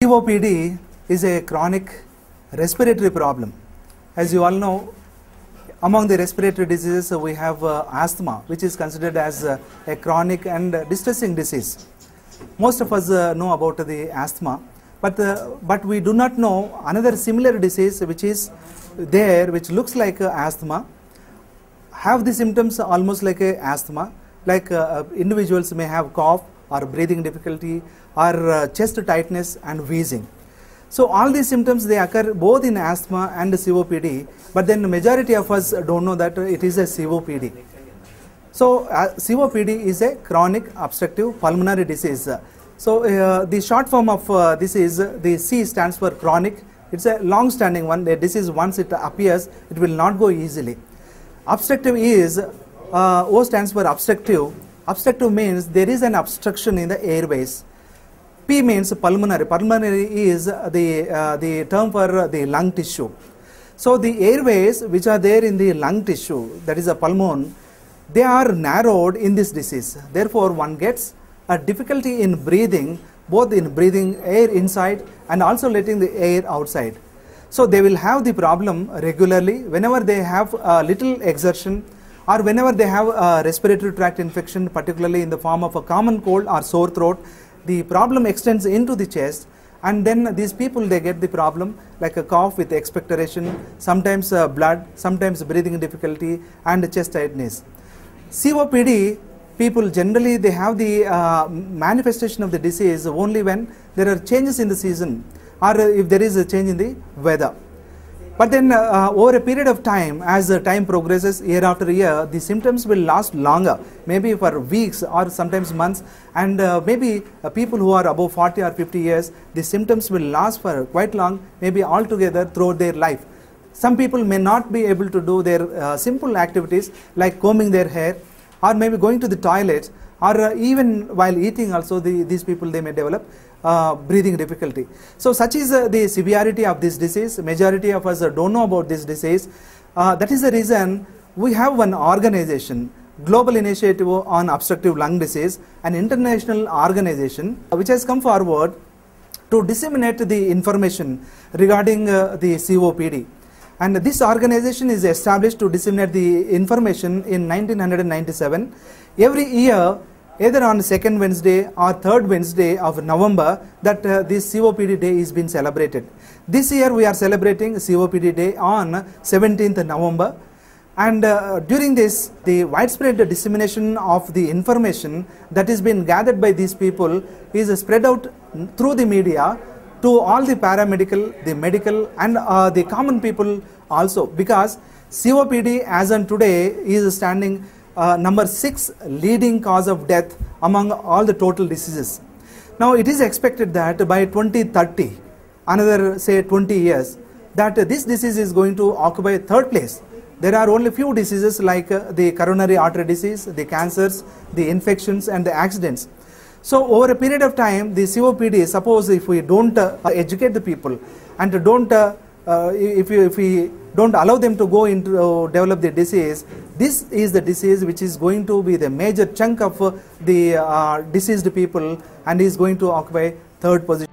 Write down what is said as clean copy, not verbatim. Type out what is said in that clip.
COPD is a chronic respiratory problem. As you all know, among the respiratory diseases we have asthma, which is considered as a chronic and distressing disease. Most of us know about the asthma, but we do not know another similar disease which is there, which looks like asthma, have the symptoms almost like asthma, like individuals may have cough or breathing difficulty or chest tightness and wheezing. So all these symptoms, they occur both in asthma and COPD, but then the majority of us don't know that it is a COPD. So COPD is a chronic obstructive pulmonary disease. So the short form of this is the C stands for chronic. It's a long standing one. The disease, once it appears, it will not go easily. Obstructive is O stands for obstructive. Obstructive means there is an obstruction in the airways. P means pulmonary. Pulmonary is the term for the lung tissue. So the airways which are there in the lung tissue, that is a pulmon, they are narrowed in this disease. Therefore, one gets a difficulty in breathing, both in breathing air inside and also letting the air outside. So they will have the problem regularly whenever they have a little exertion or whenever they have a respiratory tract infection, particularly in the form of a common cold or sore throat. The problem extends into the chest, and then these people, they get the problem like a cough with expectoration, sometimes blood, sometimes breathing difficulty and chest tightness. COPD people generally, they have the manifestation of the disease only when there are changes in the season or if there is a change in the weather. But then over a period of time, as time progresses year after year, the symptoms will last longer, maybe for weeks or sometimes months, and maybe people who are above 40 or 50 years, the symptoms will last for quite long, maybe altogether throughout their life. Some people may not be able to do their simple activities like combing their hair or maybe going to the toilet, or even while eating also these people, they may develop breathing difficulty. So such is the severity of this disease. Majority of us don't know about this disease. That is the reason we have one organization, Global Initiative on Obstructive Lung Disease, an international organization which has come forward to disseminate the information regarding the COPD. And this organization is established to disseminate the information in 1997. Every year, either on second Wednesday or third Wednesday of November, that this COPD day is being celebrated. This year we are celebrating COPD day on 17th November. And during this, the widespread dissemination of the information that is being gathered by these people is spread out through the media to all the paramedical, the medical and the common people also, because COPD as on today is standing number 6 leading cause of death among all the total diseases. Now it is expected that by 2030, another say 20 years, that this disease is going to occupy third place. There are only few diseases like the coronary artery disease, the cancers, the infections and the accidents. So over a period of time, the COPD, suppose if we don't educate the people and if we don't allow them to go into develop the disease, this is the disease which is going to be the major chunk of the diseased people and is going to occupy third position.